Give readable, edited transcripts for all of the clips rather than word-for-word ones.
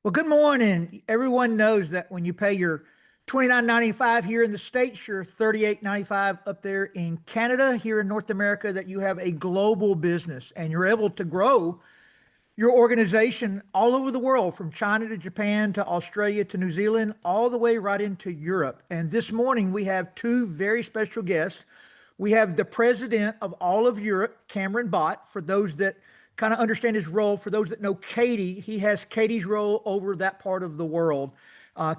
Well, good morning. Everyone knows that when you pay your 29.95 here in the States, you're 38.95 up there in Canada, here in North America, that you have a global business and you're able to grow your organization all over the world, from China to Japan to Australia to New Zealand, all the way right into Europe. And this morning we have two very special guests. We have the president of all of Europe, Cameron Bott. For those that kind of understand his role, for those that know Katie, he has Katie's role over that part of the world.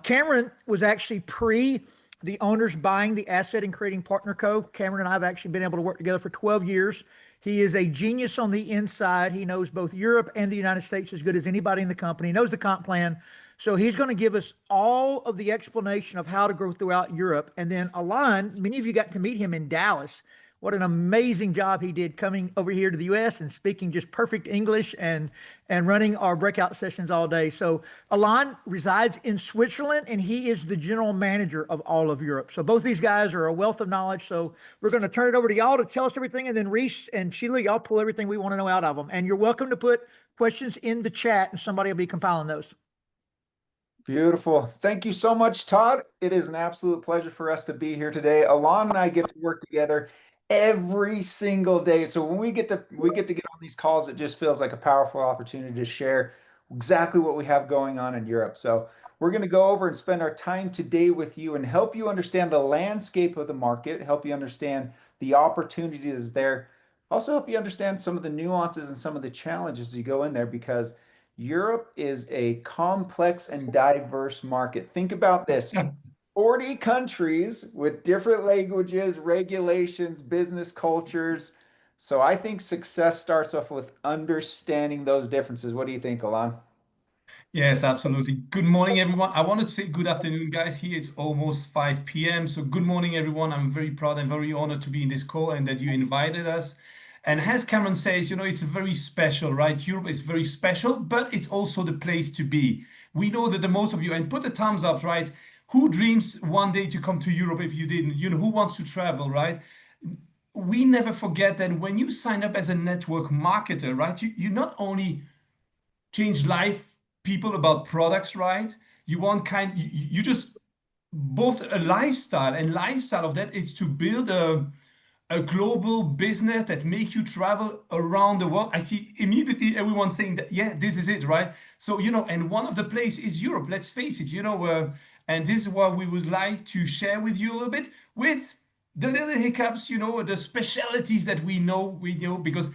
Cameron was actually pre the owners buying the asset and creating Partner Co. Cameron and I have actually been able to work together for 12 years. He is a genius on the inside. He knows both Europe and the United States as good as anybody in the company. He knows the comp plan. So he's going to give us all of the explanation of how to grow throughout Europe. And then Alain, many of you got to meet him in Dallas. What an amazing job he did coming over here to the US and speaking just perfect English and running our breakout sessions all day. So Alain resides in Switzerland and he is the general manager of all of Europe. So both these guys are a wealth of knowledge. So we're going to turn it over to y'all to tell us everything, and then Reese and Sheila, y'all pull everything we want to know out of them. And you're welcome to put questions in the chat and somebody will be compiling those. Beautiful. Thank you so much, Todd. It is an absolute pleasure for us to be here today. Alon and I get to work together every single day. So when we get on these calls, it just feels like a powerful opportunity to share exactly what we have going on in Europe. So we're going to go over and spend our time today with you and help you understand the landscape of the market, help you understand the opportunities there, also help you understand some of the nuances and some of the challenges as you go in there because Europe is a complex and diverse market. Think about this. 40 countries with different languages, regulations, business cultures. So I think success starts off with understanding those differences. What do you think, Alon? Yes, absolutely. Good morning, everyone. I wanted to say good afternoon, guys. Here it's almost 5 p.m. So good morning, everyone. I'm very proud and very honored to be in this call and that you invited us. And as Cameron says, it's very special, right? Europe is very special, but it's also the place to be. We know that the most of you, and put the thumbs up, right? Who dreams one day to come to Europe if you didn't? Who wants to travel, right? We never forget that when you sign up as a network marketer, right? You not only change life people about products, right? You want you just both a lifestyle, and lifestyle of that is to build a global business that make you travel around the world. I see immediately everyone saying that, yeah, this is it, right? So, and one of the places is Europe, let's face it, and this is what we would like to share with you a little bit with the little hiccups, the specialities that we know, because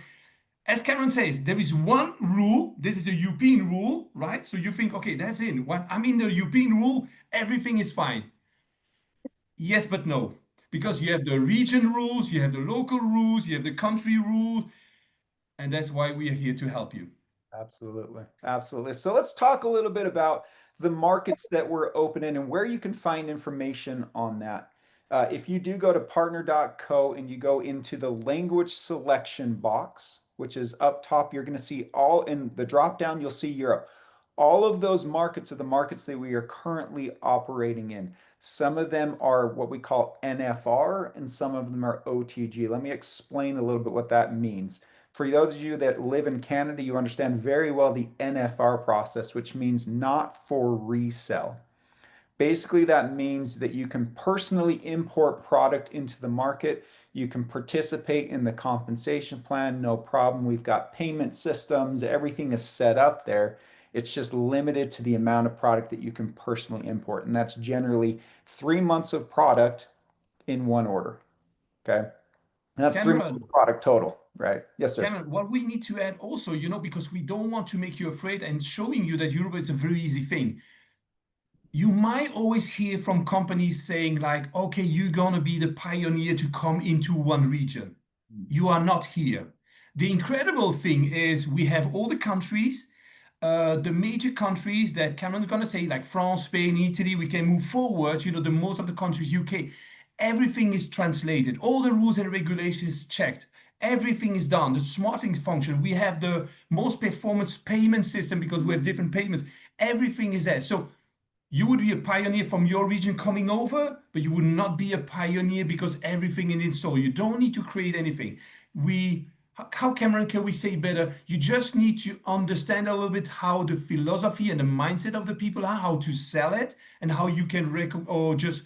as Cameron says, there is one rule. This is the European rule, right? So you think, okay, that's in. When I'm in the European rule, everything is fine. Yes, but no. Because you have the region rules, you have the local rules, you have the country rules, and that's why we are here to help you. Absolutely. Absolutely. So let's talk a little bit about the markets that we're open in and where you can find information on that. If you do go to partner.co and you go into the language selection box, which is up top, you're going to see all in the drop down, you'll see Europe. All of those markets are the markets that we are currently operating in. Some of them are what we call NFR and some of them are OTG. Let me explain a little bit what that means. For those of you that live in Canada, you understand very well the NFR process, which means not for resale. Basically, that means that you can personally import product into the market. You can participate in the compensation plan, no problem. We've got payment systems, everything is set up there. It's just limited to the amount of product that you can personally import. And that's generally 3 months of product in one order. Okay. And that's 3 months of Cameron, product total, right? Yes, sir. Cameron, what we need to add also, because we don't want to make you afraid and showing you that Europe is a very easy thing. You might always hear from companies saying like, okay, you're gonna be the pioneer to come into one region. You are not here. The incredible thing is we have all the countries, the major countries that Cameron's gonna say, like France, Spain, Italy, we can move forward, the most of the countries, UK, everything is translated, all the rules and regulations checked. Everything is done. The smarting function. We have the most performance payment system because we have different payments. Everything is there. So you would be a pioneer from your region coming over, but you would not be a pioneer because everything is installed. You don't need to create anything. We how, Cameron, can we say better? You just need to understand a little bit how the philosophy and the mindset of the people are, how to sell it, and how you can or just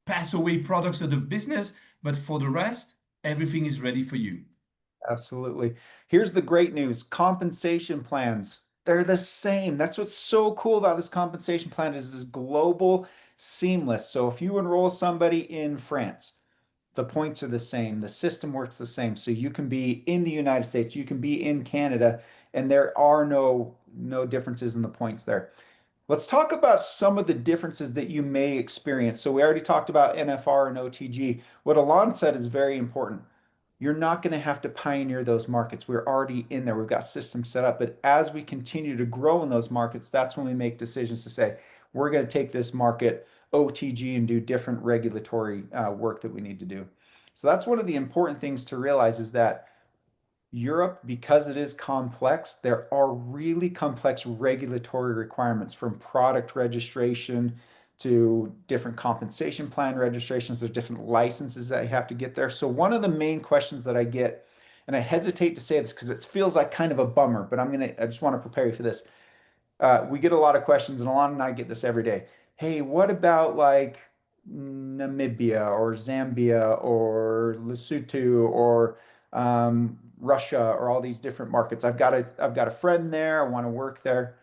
pass away products of the business. But for the rest, everything is ready for you. Absolutely. Here's the great news. Compensation plans, they're the same. That's what's so cool about this compensation plan is this global seamless. So if you enroll somebody in France, the points are the same. The system works the same. So you can be in the United States, you can be in Canada, and there are no differences in the points there. Let's talk about some of the differences that you may experience. So we already talked about NFR and OTG. What Alain said is very important. You're not going to have to pioneer those markets. We're already in there. We've got systems set up. But as we continue to grow in those markets, that's when we make decisions to say, we're going to take this market OTG and do different regulatory work that we need to do. So that's one of the important things to realize is that Europe, because it is complex, there are really complex regulatory requirements from product registration to different compensation plan registrations. There's different licenses that you have to get there. So one of the main questions that I get, and I hesitate to say this because it feels like kind of a bummer, but I just want to prepare you for this. We get a lot of questions, and Alana and I get this every day. Hey, what about like Namibia or Zambia or Lesotho or Russia or all these different markets? I've got a friend there. I want to work there.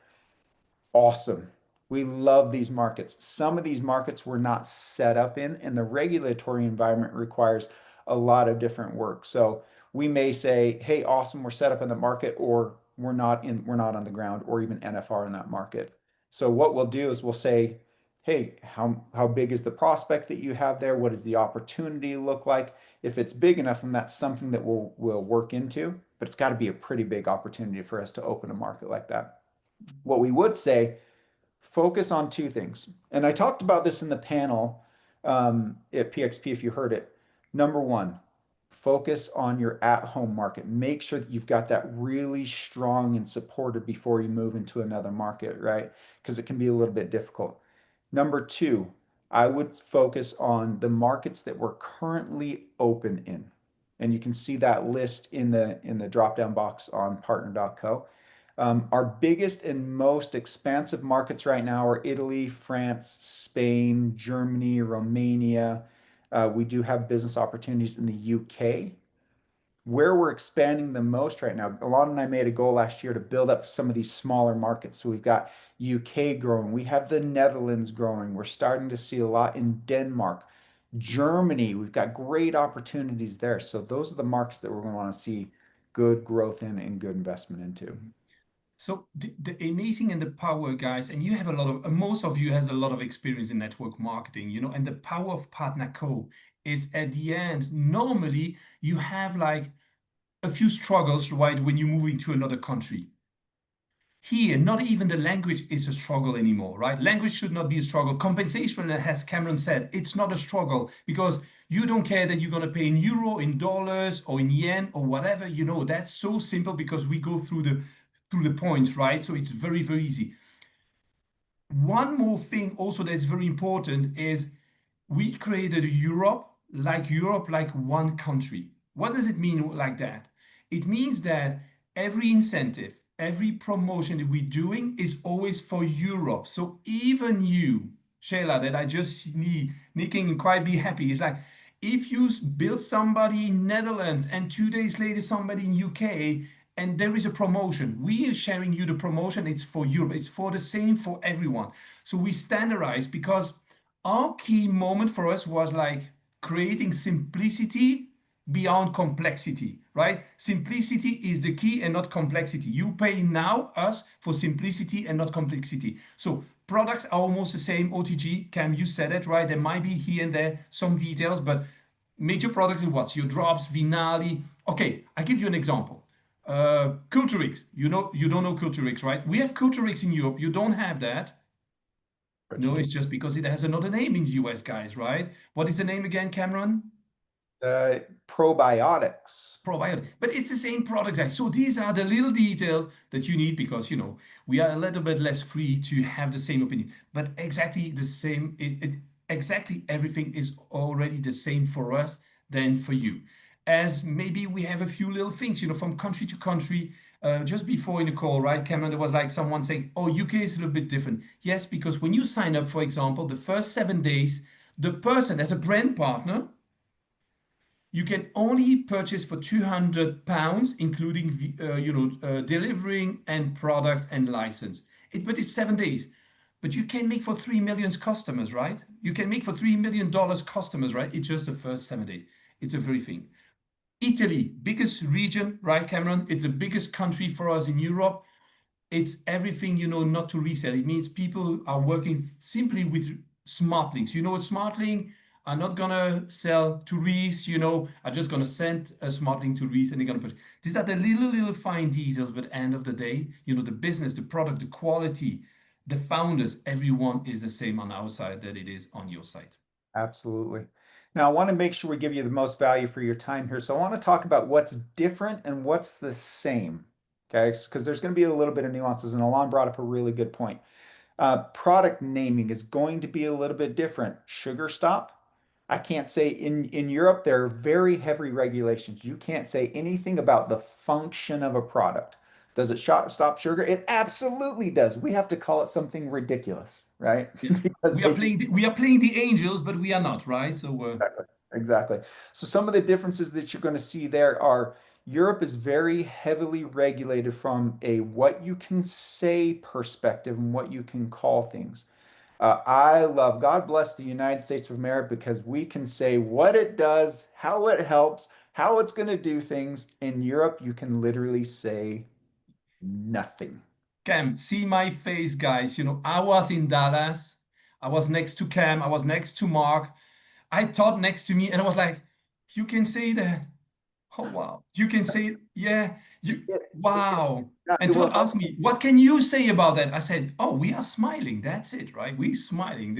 Awesome. We love these markets. Some of these markets we're not set up in, and the regulatory environment requires a lot of different work. So we may say, hey, awesome, we're set up in the market, or we're not on the ground, or even NFR in that market. So what we'll do is we'll say, hey, how big is the prospect that you have there? What does the opportunity look like? If it's big enough, and that's something that we'll work into, but it's got to be a pretty big opportunity for us to open a market like that. What we would say, focus on two things. And I talked about this in the panel at PXP if you heard it. Number one, focus on your at-home market. Make sure that you've got that really strong and supported before you move into another market, right? Because it can be a little bit difficult. Number two, I would focus on the markets that we're currently open in. And you can see that list in the drop-down box on partner.co. Our biggest and most expansive markets right now are Italy, France, Spain, Germany, Romania. We do have business opportunities in the UK. Where we're expanding the most right now, Alana and I made a goal last year to build up some of these smaller markets. So we've got UK growing, we have the Netherlands growing, we're starting to see a lot in Denmark, Germany. We've got great opportunities there. So those are the markets that we're going to want to see good growth in and good investment into. So the amazing and the power, guys, and you have a lot of, most of you has a lot of experience in network marketing, you know, and the power of Partner Co is at the end, normally you have like a few struggles, right, when you move into another country. Here, not even the language is a struggle anymore, right? Language should not be a struggle. Compensation, as Cameron said, it's not a struggle because you don't care that you're going to pay in euro, in dollars, or in yen, or whatever. You know, that's so simple because we go through the points, right? So it's very, very easy. One more thing also that's very important is we created Europe like one country. What does it mean like that? It means that every incentive, every promotion that we're doing is always for Europe. So even you, Shayla, that I just need, Nick quite be happy. It's like if you build somebody in Netherlands and 2 days later somebody in UK and there is a promotion, we are sharing you the promotion. It's for Europe. It's for the same for everyone. So we standardize because our key moment for us was like creating simplicity beyond complexity, right? Simplicity is the key and not complexity. You pay now us for simplicity and not complexity. So products are almost the same. OTG, Cam, you said it, right? There might be here and there some details, but major products in what's your drops, Vinali. Okay, I give you an example. Culturix, you don't know Culturix, right? We have Culturix in Europe. You don't have that. No, it's just because it has another name in the US, guys, right? What is the name again, Cameron? Probiotics. Probiotic. But it's the same product, guys. So these are the little details that you need because, you know, we are a little bit less free to have the same opinion. But exactly the same, exactly everything is already the same for us than for you. as maybe we have a few little things, from country to country. Just before in the call, right, Cameron, there was like someone saying, oh, UK is a little bit different. Yes, because when you sign up, for example, the first 7 days, the person as a brand partner, you can only purchase for £200, including delivering and products and license. But it's 7 days. But you can make for 3 million customers, right? You can make for $3 million customers, right? It's just the first 7 days. It's a very thing. Italy, biggest region, right, Cameron? It's the biggest country for us in Europe. It's everything, not to resell. It means people are working simply with smart links. You know what smart link? I'm not gonna sell to Reese, I'm just gonna send a smart link to Reese and they're gonna put. These are the little fine details, but at the end of the day, the business, the product, the quality, the founders, everyone is the same on our side that it is on your side. Absolutely. Now, I want to make sure we give you the most value for your time here. So I want to talk about what's different and what's the same. Okay, because there's going to be a little bit of nuances, and Alon brought up a really good point. Product naming is going to be a little bit different. Sugar stop. I can't say in Europe, there are very heavy regulations. You can't say anything about the function of a product. Does it stop sugar? It absolutely does. We have to call it something ridiculous, right? Yeah. Because We are they playing we are playing the angels, but we are not, right? So exactly. Exactly. So some of the differences that you're going to see there are Europe is very heavily regulated from a what you can say perspective and what you can call things. I love, God bless the United States of America because we can say what it does, how it helps, how it's going to do things. In Europe, you can literally say nothing. Cam, see my face, guys. I was in Dallas. I was next to Cam. I was next to Mark. I thought next to me, and I was like, you can say that. Oh, wow. You can say, yeah, It, wow. it And will Todd help. asked me, what can you say about that? I said, oh, we are smiling. That's it, right? We're smiling.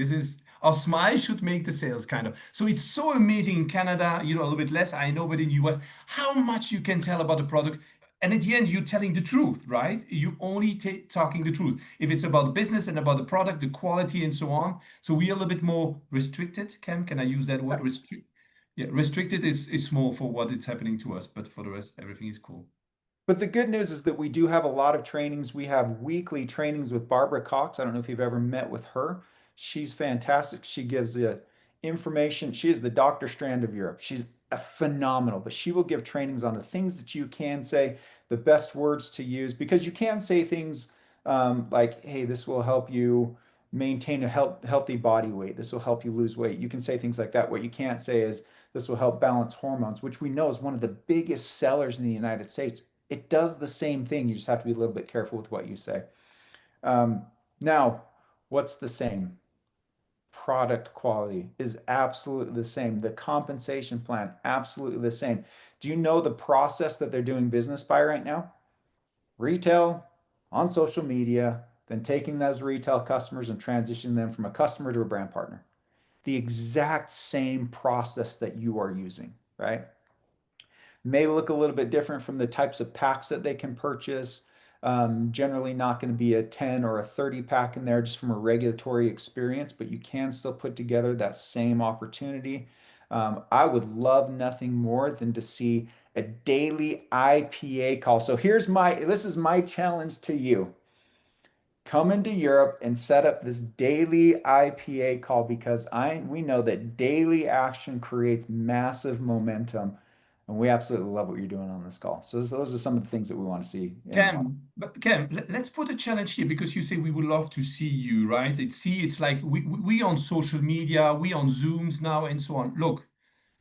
Our smile should make the sales kind of. So it's so amazing in Canada, a little bit less, I know, but in the US, how much you can tell about the product. And at the end, you're telling the truth, right? You only talking the truth. If it's about the business and about the product, the quality, and so on. So we are a little bit more restricted. Cam, can I use that word? Yeah, restricted is small for what is happening to us, but for the rest, everything is cool. But the good news is that we do have a lot of trainings. We have weekly trainings with Barbara Cox. I don't know if you've ever met with her. She's fantastic. She gives the information. She is the Dr. Strand of Europe. She's a phenomenal, but she will give trainings on the things that you can say, the best words to use, because you can say things like, hey, this will help you maintain a healthy body weight. This will help you lose weight. You can say things like that. What you can't say is, this will help balance hormones, which we know is one of the biggest sellers in the United States. It does the same thing. You just have to be a little bit careful with what you say. Um, Now, what's the same? Product quality is absolutely the same. The compensation plan, absolutely the same. Do you know the process that they're doing business by right now? Retail, on social media, then taking those retail customers and transitioning them from a customer to a brand partner. The exact same process that you are using, right? May look a little bit different from the types of packs that they can purchase. Generally not going to be a 10 or a 30 pack in there just from a regulatory experience, but you can still put together that same opportunity. I would love nothing more than to see a daily IPA call. So this is my challenge to you. Come into Europe and set up this daily IPA call because we know that daily action creates massive momentum. And we absolutely love what you're doing on this call. So those are some of the things that we want to see in the model. Cam, let's put a challenge here because you say we would love to see you, right? It's like we on social media, we on Zooms now, and so on. Look,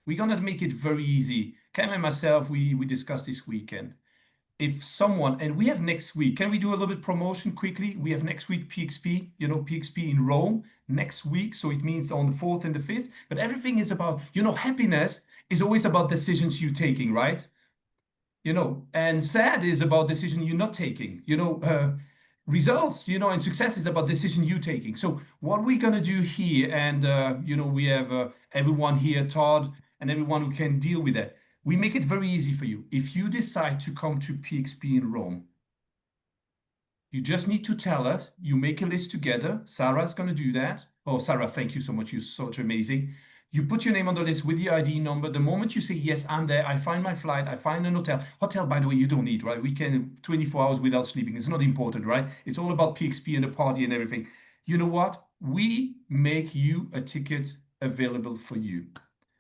we're gonna make it very easy. Cam and myself, we discussed this weekend. If someone, and we have next week, can we do a little bit promotion quickly? We have next week PXP, PXP in Rome next week. So it means on the 4th and the 5th. But everything is about, happiness is always about decisions you're taking, right? And sad is about decision you're not taking. Results, and success is about decision you taking. So what we're gonna do here, and we have everyone here, Todd, and everyone who can deal with that. We make it very easy for you. If you decide to come to PXP in Rome, you just need to tell us. You make a list together. Sarah's gonna do that. Oh, Sarah, thank you so much. You're such amazing. You put your name on the list with your ID number. The moment you say, yes, I'm there, I find my flight, I find an hotel. Hotel, by the way, you don't need, right? We can 24 hours without sleeping. It's not important, right? It's all about PXP and the party and everything. You know what? We make you a ticket available for you.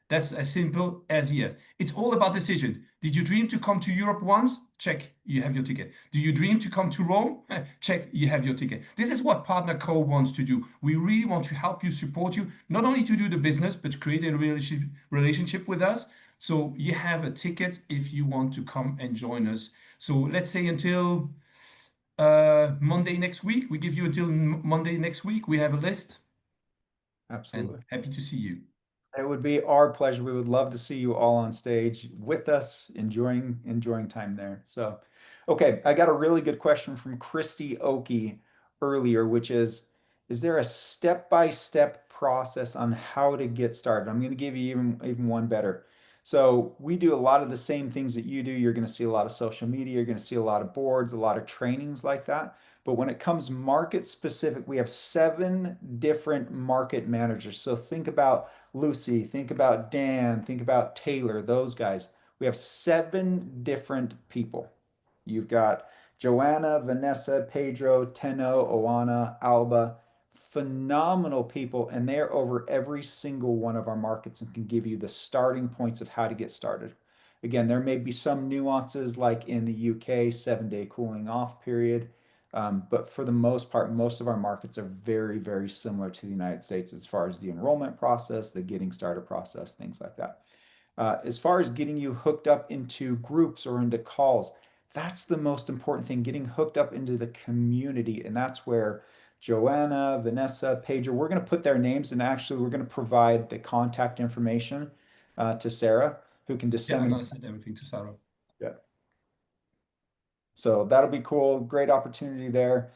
That's as simple as yes. It's all about decision. Did you dream to come to Europe once? Check, you have your ticket. Do you dream to come to Rome? Check, you have your ticket. This is what Partner Co wants to do. We really want to help you, support you, not only to do the business, but create a relationship with us. So you have a ticket if you want to come and join us. So let's say until Monday next week. We give you until Monday next week. We have a list. Absolutely. And happy to see you. It would be our pleasure. We would love to see you all on stage with us, enjoying time there. So, okay, I got a really good question from Christy Oki earlier, which is there a step-by-step process on how to get started? I'm going to give you even one better. So we do a lot of the same things that you do. You're going to see a lot of social media. You're going to see a lot of boards, a lot of trainings like that. But when it comes market specific, we have 7 different market managers. So think about Lucy, think about Dan, think about Taylor, those guys. We have 7 different people. You've got Joanna, Vanessa, Pedro, Tenno, Oana, Alba, phenomenal people, and they're over every single one of our markets and can give you the starting points of how to get started. Again, there may be some nuances like in the UK, 7-day cooling off period. But for the most part, most of our markets are very, very similar to the United States as far as the enrollment process, the getting started process, things like that. As far as getting you hooked up into groups or into calls, that's the most important thing, getting hooked up into the community. And that's where Joanna, Vanessa, Pedro, we're going to put their names and actually we're going to provide the contact information to Sarah, who can Yeah, I'm disseminate. gonna send everything to Sarah. Yeah. So that'll be cool. Great opportunity there.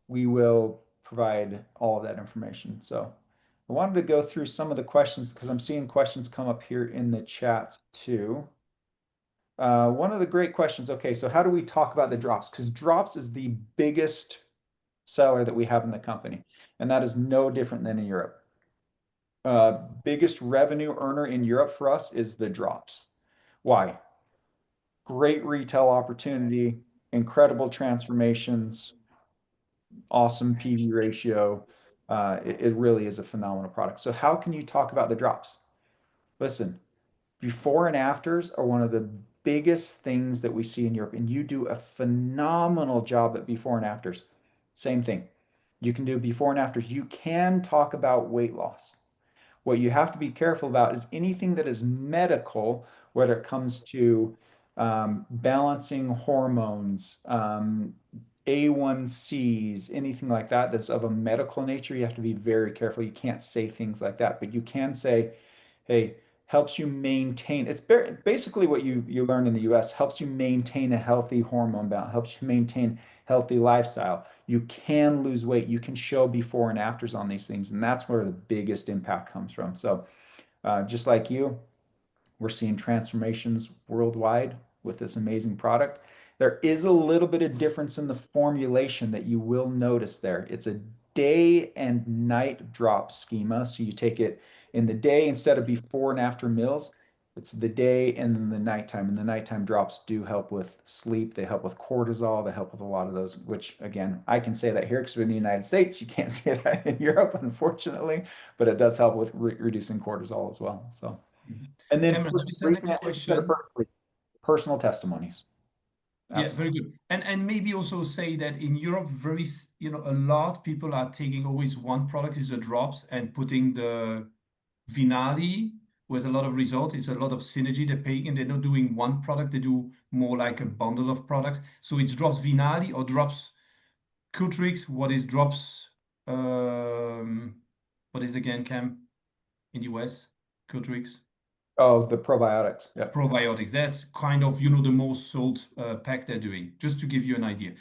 We will provide all of that information. So I wanted to go through some of the questions because I'm seeing questions come up here in the chats too. One of the great questions. Okay, so how do we talk about the drops? Because drops is the biggest seller that we have in the company, and that is no different than in Europe. Biggest revenue earner in Europe for us is the drops. Why? Great retail opportunity, incredible transformations, awesome PV ratio. It really is a phenomenal product. So how can you talk about the drops? Listen, before and afters are one of the biggest things that we see in Europe, and you do a phenomenal job at before and afters. Same thing. You can do before and afters. You can talk about weight loss. What you have to be careful about is anything that is medical, whether it comes to balancing hormones, A1Cs, anything like that that's of a medical nature. You have to be very careful. You can't say things like that, but you can say, hey, helps you maintain. It's basically what you learn in the US, helps you maintain a healthy hormone balance, helps you maintain healthy lifestyle. You can lose weight. You can show before and afters on these things, and that's where the biggest impact comes from. So just like you, we're seeing transformations worldwide with this amazing product. There is a little bit of difference in the formulation that you will notice there. It's a day and night drop schema. So you take it in the day instead of before and after meals. It's the day and then the nighttime. And the nighttime drops do help with sleep. They help with cortisol. They help with a lot of those, which again, I can say that here because we're in the United States. You can't say that in Europe, unfortunately, but it does help with reducing cortisol as well. So. And then Cameron, have you said next question? Personal testimonies. Yeah, very good. And maybe also say that in Europe, a lot people are taking always one product is the drops and putting the Vinali with a lot of results. It's a lot of synergy they're paying, and they're not doing one product. They do more like a bundle of products. So it's drops Vinali or drops Cultrix. What is drops? What is again, Cam, in the US? Cultrix. Oh, the probiotics. Yeah. Probiotics. That's kind of, the most sold pack they're doing, just to give you an idea.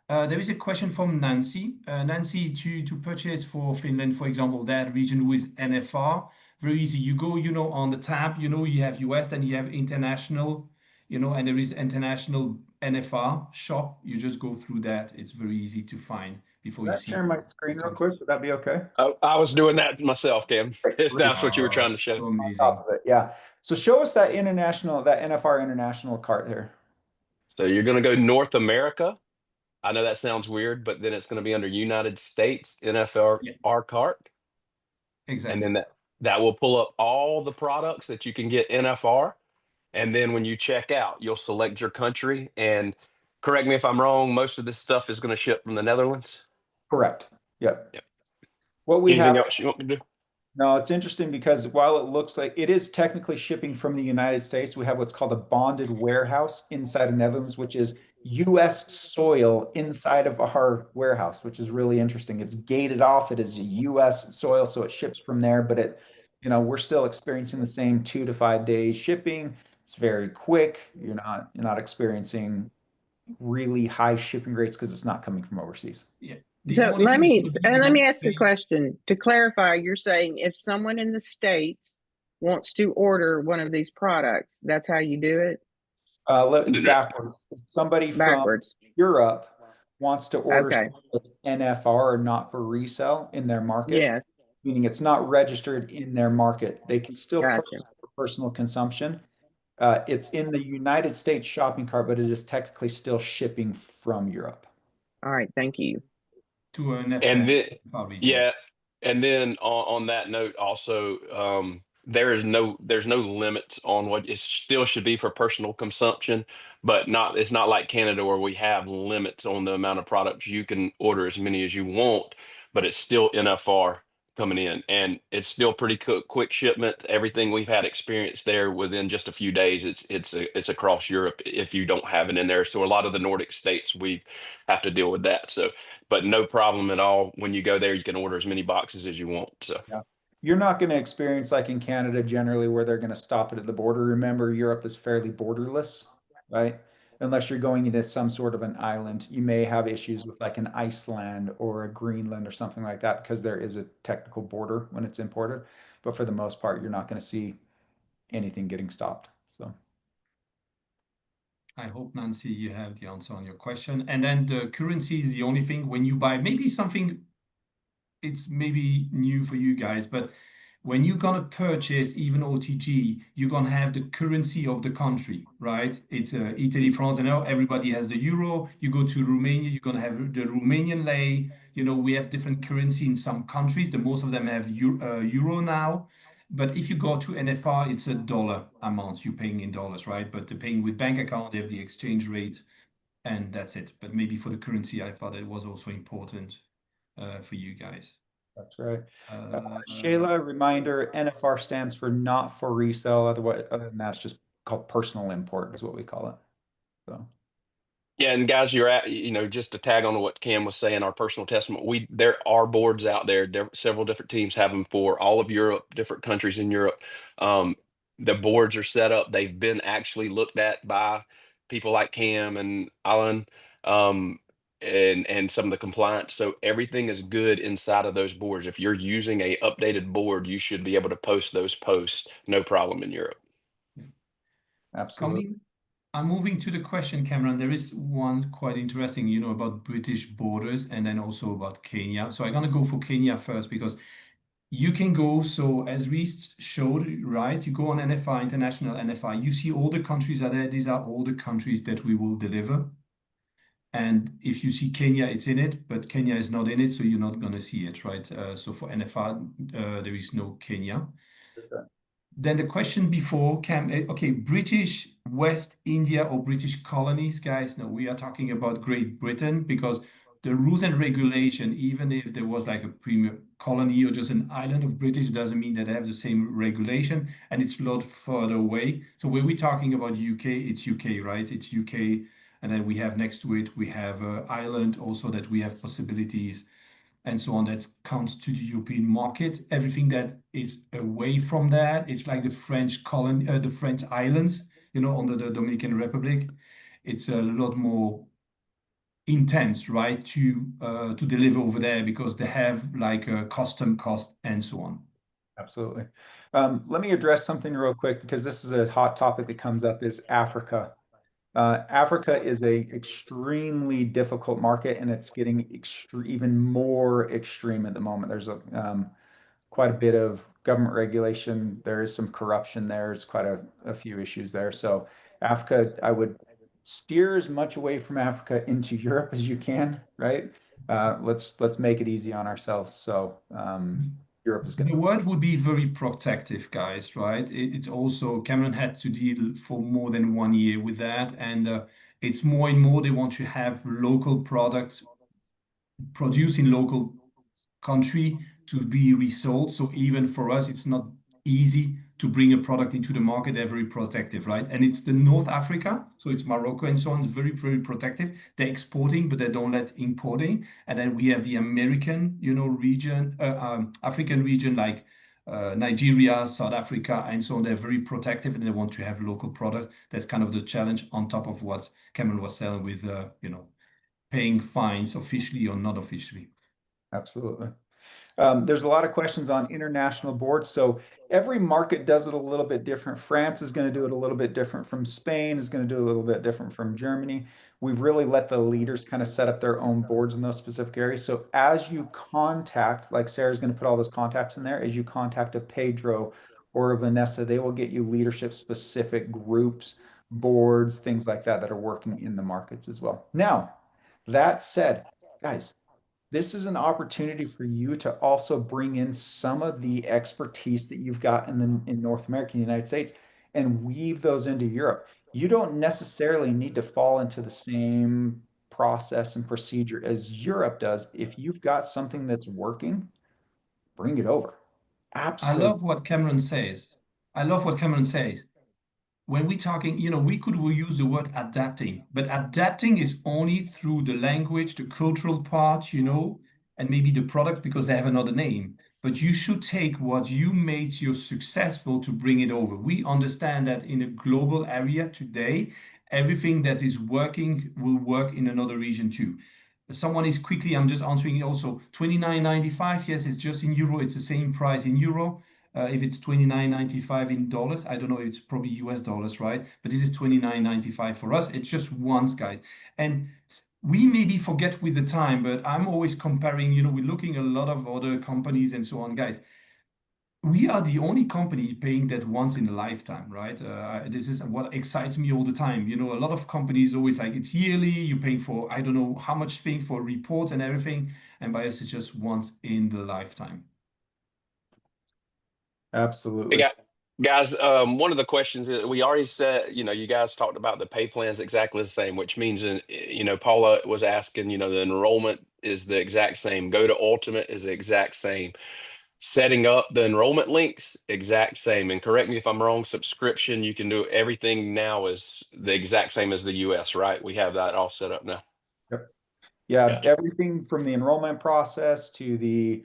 There is a question from Nancy. Nancy, to purchase for Finland, for example, that region who is NFR, very easy. You go, on the tab, you have US, then you have international, and there is international NFR shop. You just go through that. It's very easy to find before Can you I see share my screen real quick? Would that be okay? I was doing that myself, Cam. If Great. that's what you were Oh, trying to show. so On top amazing. of it, yeah. So show us that international, that NFR international cart here. So you're going to go North America. I know that sounds weird, but then it's going to be under United States Yeah, NFR cart, and exactly. then that will pull up all the products that you can get NFR. And then when you check out, you'll select your country. And correct me if I'm wrong, most of this stuff is going to ship from the Netherlands. Correct. Yep. Yep. What we have. Anything else you want me to do? No, it's interesting because while it looks like it is technically shipping from the United States, we have what's called a bonded warehouse inside of Netherlands, which is US soil inside of our warehouse, which is really interesting. It's gated off. It is US soil, so it ships from there, but we're still experiencing the same 2 to 5 days shipping. It's very quick. You're not experiencing really high shipping rates because it's not coming from overseas. Yeah. The So only thing is going to be you let have me to ask a pay. question. To clarify, you're saying if someone in the States wants to order one of these products, that's how you do it? Backwards. Somebody from Backwards. Europe wants to order Okay. something that's NFR or not for resale in their market, Yes. meaning it's not registered in their market. They can still Gotcha. purchase for personal consumption. It's in the United States shopping cart, but it is technically still shipping from Europe. All right. Thank you. To an And FA then, region. yeah, and then on that note, also, there's no limits on what it still should be for personal consumption, but it's not like Canada where we have limits on the amount of products you can order as many as you want, but it's still NFR coming in, and it's still pretty quick shipment. Everything we've had experience there within just a few days. It's across Europe if you don't have it in there. So a lot of the Nordic states we have to deal with that. So but no problem at all. When you go there, you can order as many boxes as you want. So Yeah. You're not going to experience like in Canada generally where they're going to stop it at the border. Remember, Europe is fairly borderless, right? Unless you're going into some sort of an island, you may have issues with like an Iceland or a Greenland or something like that because there is a technical border when it's imported. But for the most part, you're not going to see anything getting stopped. So I hope, Nancy, you have the answer on your question. And then the currency is the only thing when you buy maybe something, it's maybe new for you guys, but when you're gonna purchase even OTG, you're gonna have the currency of the country, right? It's Italy, France. I know everybody has the euro. You go to Romania, you're gonna have the Romanian lei. We have different currency in some countries. The most of them have euro now. But if you go to NFR, it's a dollar amount you're paying in dollars, right? But they're paying with bank account, they have the exchange rate, and that's it. But maybe for the currency, I thought it was also important for you guys. that's right. Uh, Shayla, reminder, NFR stands for not for resale. Other than that, it's just called personal import is what we call it. So. yeah, and guys, you're at just to tag on to what Cam was saying, our personal testament. There are boards out there. Several different teams have them for all of Europe, different countries in Europe. Um, the boards are set up. They've been actually looked at by people like Cam and Alan. And some of the compliance. So everything is good inside of those boards. If you're using a updated board, you should be able to post those posts, no problem in Europe. Absolutely. I'm moving to the question, Cameron. There is one quite interesting, about British borders and then also about Kenya. So I'm going to go for Kenya first because you can go. So as we showed, right, you go on NFI, International NFI, you see all the countries are there. These are all the countries that we will deliver. And if you see Kenya, it's in it, but Kenya is not in it, so you're not going to see it, right? So for NFR, there is no Kenya. Okay. Then the question before, okay, British West India or British colonies, guys. No, we are talking about Great Britain because the rules and regulation, even if there was like a premier colony or just an island of British, doesn't mean that they have the same regulation, and it's a lot further away. So when we're talking about UK, it's UK, right? It's UK, and then we have next to it, we have Ireland also that we have possibilities and so on that counts to the European market. Everything that is away from that, it's like the French colony, the French islands, under the Dominican Republic. It's a lot more intense, right, to deliver over there because they have like a custom cost and so on. Absolutely. Let me address something real quick because this is a hot topic that comes up is Africa. Africa is a extremely difficult market, and it's getting even more extreme at the moment. There's quite a bit of government regulation. There is some corruption there. There's quite a few issues there. So Africa, I would steer as much away from Africa into Europe as you can, right? Let's make it easy on ourselves. So Europe is going The to. word would be very protective, guys, right? It's also Cameron had to deal for more than 1 year with that, and it's more and more they want to have local products produced in local country to be resold. So even for us, it's not easy to bring a product into the market. They're very protective, right? And it's the North Africa, so it's Morocco and so on. It's very, very protective. They're exporting, but they don't let importing. And then we have the American, region, African region like Nigeria, South Africa, and so on. They're very protective and they want to have local products. That's kind of the challenge on top of what Cameron was selling with, paying fines officially or not officially. Absolutely. There's a lot of questions on international boards. So every market does it a little bit different. France is going to do it a little bit different from Spain, is going to do it a little bit different from Germany. We've really let the leaders kind of set up their own boards in those specific areas. So as you contact, like Sarah's going to put all those contacts in there, as you contact a Pedro or a Vanessa, they will get you leadership specific groups, boards, things like that are working in the markets as well. Now, that said, guys, this is an opportunity for you to also bring in some of the expertise that you've got in North America, and the United States, and weave those into Europe. You don't necessarily need to fall into the same process and procedure as Europe does. If you've got something that's working, bring it over. I Absolutely. love what Cameron says. I love what Cameron says. When we're talking, we could use the word adapting, but adapting is only through the language, the cultural part, and maybe the product because they have another name. But you should take what you made you successful to bring it over. We understand that in a global area today, everything that is working will work in another region too. Someone is quickly, I'm just answering also 29.95. Yes, it's just in euro. It's the same price in euro. If it's 29.95 in dollars, I don't know, it's probably US dollars, right? But this is 29.95 for us. It's just once, guys. And we maybe forget with the time, but I'm always comparing, we're looking at a lot of other companies and so on, guys. We are the only company paying that once in a lifetime, right? This is what excites me all the time. A lot of companies always like it's yearly, you're paying for, I don't know how much thing for reports and everything. And by us, it's just once in the lifetime. Absolutely. Hey, guys, one of the questions that we already said, you guys talked about the pay plans exactly the same, which means, Paula was asking, the enrollment is the exact same. Go to Ultimate is the exact same. Setting up the enrollment links, exact same. And correct me if I'm wrong, subscription, you can do everything now is the exact same as the US, right? We have that all set up now. Yep. Yeah, Gotcha. everything from the enrollment process to the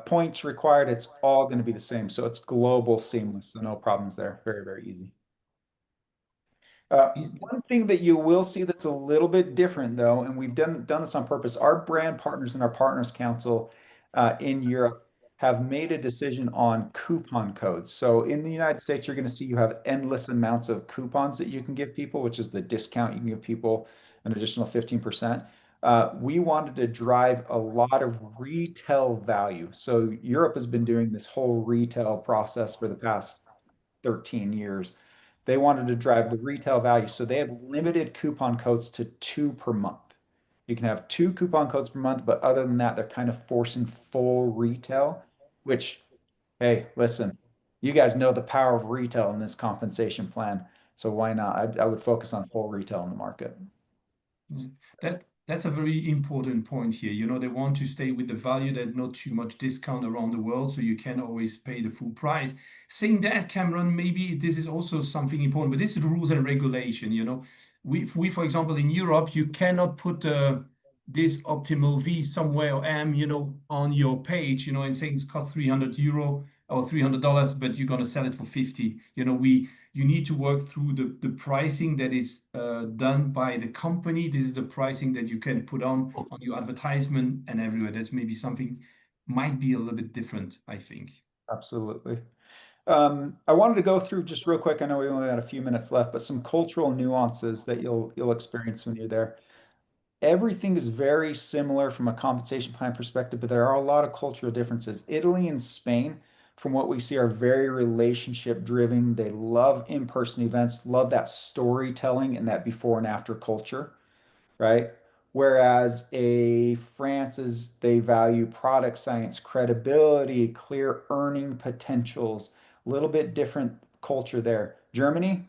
points required, it's all going to be the same. So it's global seamless. So no problems there. Very, very easy. One thing that you will see that's a little bit different though, and we've done this on purpose, our brand partners and our partners council in Europe have made a decision on coupon codes. So in the United States, you're going to see you have endless amounts of coupons that you can give people, which is the discount you can give people an additional 15%. We wanted to drive a lot of retail value. So Europe has been doing this whole retail process for the past 13 years. They wanted to drive the retail value. So they have limited coupon codes to 2 per month. You can have 2 coupon codes per month, but other than that, they're kind of forcing full retail, which, hey, listen, you guys know the power of retail in this compensation plan. So why not? I would focus on full retail in the market. That's a very important point here. They want to stay with the value that not too much discount around the world, so you can always pay the full price. Saying that, Cameron, maybe this is also something important, but this is rules and regulation. We for example, in Europe, you cannot put this optimal V somewhere or M, on your page, and saying it's cost 300 euro or $300, but you're gonna sell it for 50. You need to work through the pricing that is done by the company. This is the pricing that you can put on your advertisement and everywhere. That's maybe something might be a little bit different, I think. Absolutely. I wanted to go through just real quick. I know we only got a few minutes left, but some cultural nuances that you'll experience when you're there. Everything is very similar from a compensation plan perspective, but there are a lot of cultural differences. Italy and Spain, from what we see, are very relationship driven. They love in-person events, love that storytelling and that before and after culture, right? Whereas a France is they value product science, credibility, clear earning potentials, a little bit different culture there. Germany,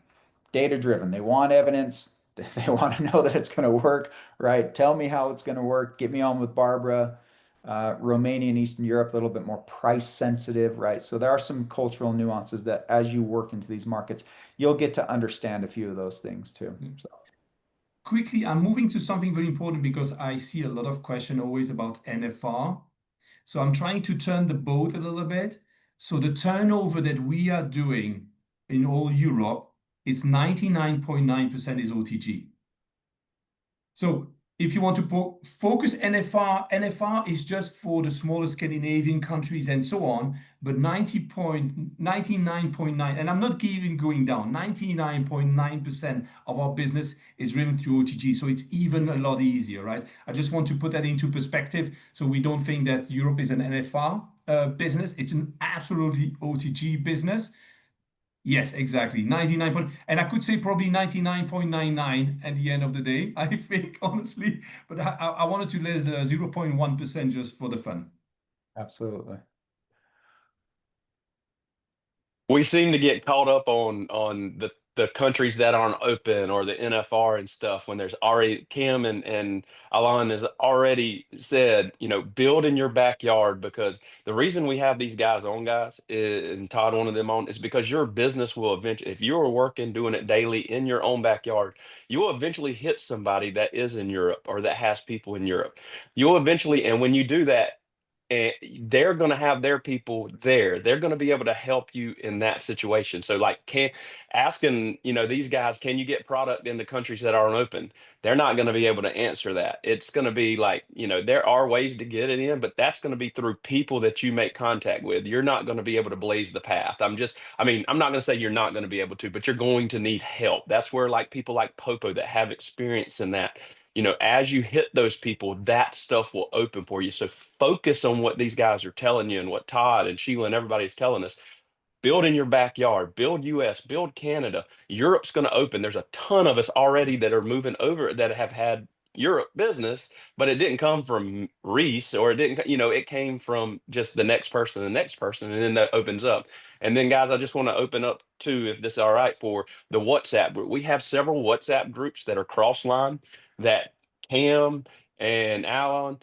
data driven. They want evidence. They want to know that it's going to work, right? Tell me how it's going to work. Get me on with Barbara. Romania and Eastern Europe, a little bit more price sensitive, right? So there are some cultural nuances that as you work into these markets, you'll get to understand a few of those things too. So. Quickly, I'm moving to something very important because I see a lot of question always about NFR. So I'm trying to turn the boat a little bit. So the turnover that we are doing in all Europe is 99.9% is OTG. So if you want to focus NFR, NFR is just for the smaller Scandinavian countries and so on, but 99.9, and I'm not even going down, 99.9% of our business is driven through OTG. So it's even a lot easier, right? I just want to put that into perspective so we don't think that Europe is an NFR business. It's an absolutely OTG business. Yes, exactly. 99 point, and I could say probably 99.99 at the end of the day, I think, honestly. But I wanted to list 0.1% just for the fun. Absolutely. We seem to get caught up on the countries that aren't open or the NFR and stuff when there's already Kim and Alain has already said, build in your backyard, because the reason we have these guys on, guys, and Todd one of them on, is because your business will eventually, if you're working doing it daily in your own backyard, you will eventually hit somebody that is in Europe or that has people in Europe. You'll eventually, and when you do that, and they're going to have their people there, they're going to be able to help you in that situation. So like asking these guys, can you get product in the countries that aren't open? They're not going to be able to answer that. It's going to be like, there are ways to get it in, but that's going to be through people that you make contact with. You're not going to be able to blaze the path. I'm not going to say you're not going to be able to, but you're going to need help. That's where like people like Popo that have experience in that, as you hit those people, that stuff will open for you. So focus on what these guys are telling you and what Todd and Sheila and everybody's telling us. Build in your backyard, build US, build Canada. Europe's going to open. There's a ton of us already that are moving over that have had Europe business, but it didn't come from Reese, or it didn't, it came from just the next person, and then that opens up. And then, guys, I just want to open up too, if this is all right, for the WhatsApp group. We have several WhatsApp groups that are cross line that Cam and Alan,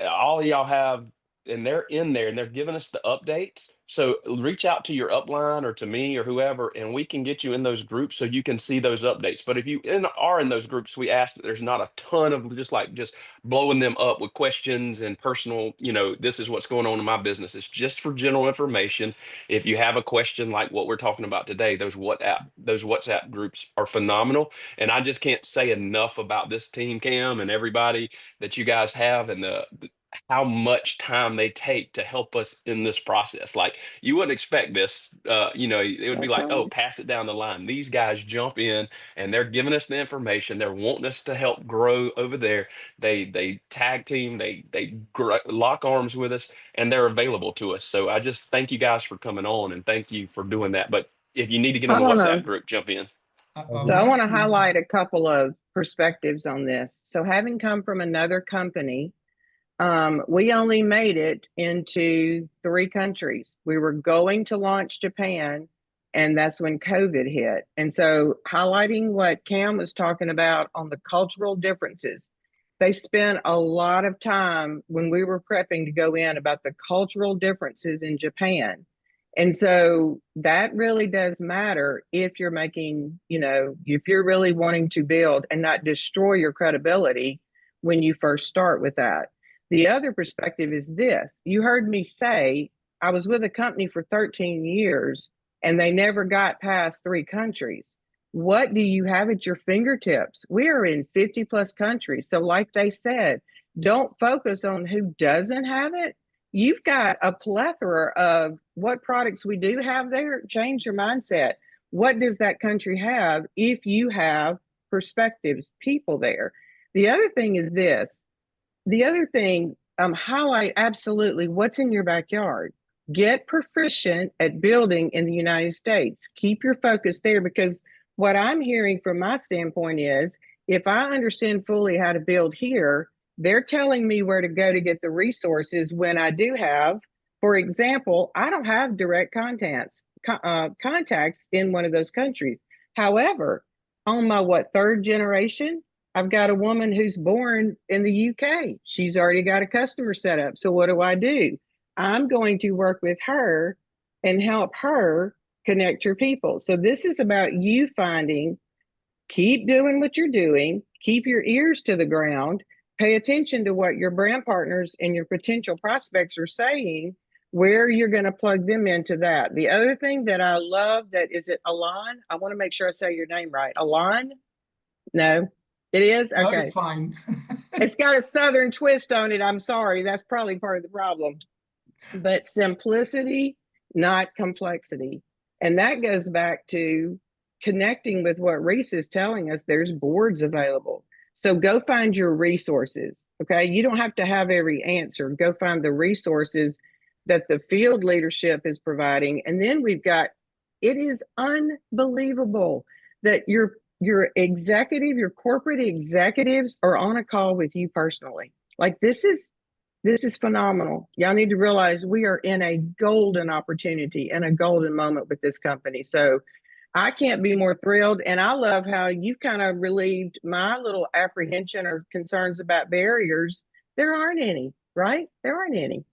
all of y'all have, and they're in there and they're giving us the updates. So reach out to your upline or to me or whoever, and we can get you in those groups so you can see those updates. But if you are in those groups, we ask that there's not a ton of just blowing them up with questions and personal, this is what's going on in my business. It's just for general information. If you have a question like what we're talking about today, those WhatsApp groups are phenomenal. And I just can't say enough about this team, Cam, and everybody that you guys have, and how much time they take to help us in this process. Like, you wouldn't expect this, it would be That's like, oh, right. pass it down the line. These guys jump in and they're giving us the information. They're wanting us to help grow over there. They tag team, they lock arms with us, and they're available to us. So I just thank you guys for coming on, and thank you for doing that. But if you need to get on I the want WhatsApp to group, jump in. I so would I like want to to. highlight a couple of perspectives on this. So having come from another company, we only made it into 3 countries. We were going to launch Japan, and that's when COVID hit. And so highlighting what Cam was talking about on the cultural differences, they spent a lot of time when we were prepping to go in about the cultural differences in Japan. And so that really does matter if you're making, if you're really wanting to build and not destroy your credibility when you first start with that. The other perspective is this. You heard me say I was with a company for 13 years and they never got past 3 countries. What do you have at your fingertips? We are in 50 plus countries. So like they said, don't focus on who doesn't have it. you've got a plethora of what products we do have there. Change your mindset. What does that country have if you have perspectives, people there? The other thing is this. The other thing, highlight absolutely what's in your backyard. Get proficient at building in the United States. Keep your focus there, because what I'm hearing from my standpoint is, if I understand fully how to build here, they're telling me where to go to get the resources when I do have, for example, I don't have direct contacts in one of those countries. However, on my third generation, I've got a woman who's born in the UK. She's already got a customer set up. So what do? I'm going to work with her and help her connect your people. So this is about you finding, keep doing what you're doing, keep your ears to the ground, pay attention to what your brand partners and your potential prospects are saying, where you're going to plug them into that. The other thing that I love, that is it Alain? I want to make sure I say your name right. Alain? No, it is? No, Okay. it's fine. It's got a Southern twist on it. I'm sorry. That's probably part of the problem. But simplicity, not complexity. And that goes back to connecting with what Reese is telling us. There's boards available. So go find your resources. Okay. You don't have to have every answer. Go find the resources that the field leadership is providing. And then we've got, it is unbelievable that your executive, your corporate executives are on a call with you personally. Like, this is phenomenal. Y'all need to realize we are in a golden opportunity and a golden moment with this company. So I can't be more thrilled. And I love how you kind of relieved my little apprehension or concerns about barriers. There aren't any, right? There aren't any.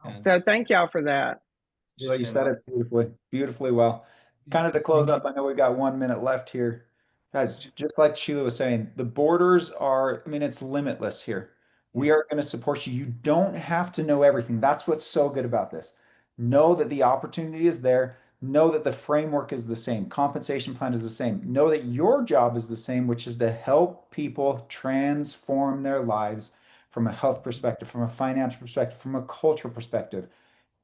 And So thank y'all for that. Sheila, you said it beautifully, beautifully well. Kind of to close up, I know we got 1 minute left here. Guys, just like Sheila was saying, the borders are, I mean, it's limitless here. We are going to support you. You don't have to know everything. That's what's so good about this. Know that the opportunity is there. Know that the framework is the same. Compensation plan is the same. Know that your job is the same, which is to help people transform their lives from a health perspective, from a financial perspective, from a cultural perspective.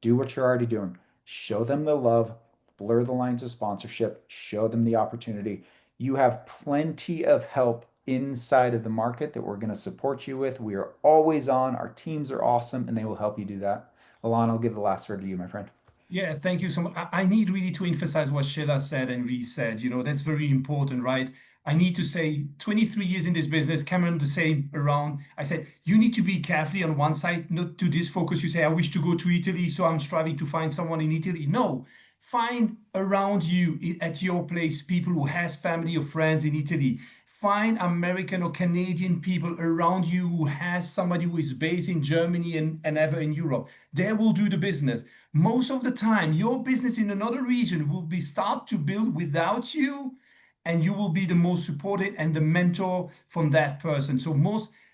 Do what you're already doing. Show them the love, blur the lines of sponsorship, show them the opportunity. You have plenty of help inside of the market that we're going to support you with. We are always on. Our teams are awesome, and they will help you do that. Alon, I'll give the last word to you, my friend. Yeah, thank you so much. I need really to emphasize what Sheila said and Reese said. That's very important, right? I need to say 23 years in this business, Cameron, the same around. I said, you need to be carefully on one side, not to this focus. You say, I wish to go to Italy, so I'm striving to find someone in Italy. No, find around you at your place people who has family or friends in Italy. Find American or Canadian people around you who has somebody who is based in Germany and ever in Europe. They will do the business. Most of the time, your business in another region will be start to build without you, and you will be the most supported and the mentor from that person. So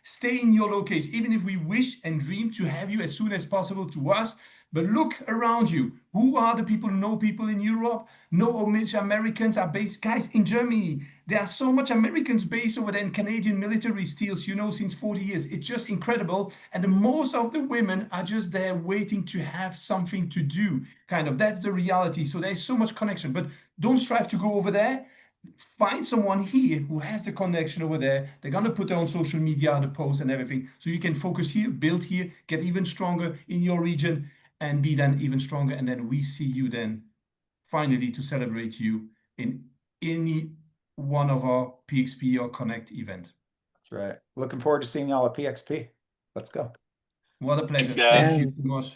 stay in your location, even if we wish and dream to have you as soon as possible to us. But look around you. Who are the people? Know people in Europe? Know how much Americans are based? Guys, in Germany, there are so much Americans based over there, and Canadian military still, since 40 years. It's just incredible. And most of the women are just there waiting to have something to do. Kind of, that's the reality. So there's so much connection. But don't strive to go over there. Find someone here who has the connection over there. They're going to put it on social media, the posts and everything. So you can focus here, build here, get even stronger in your region, and be then even stronger. And then we see you then finally to celebrate you in any one of our PXP or Connect event. That's right. Looking forward to seeing y'all at PXP. Let's go. What a pleasure. Thanks, guys. Thank you so much.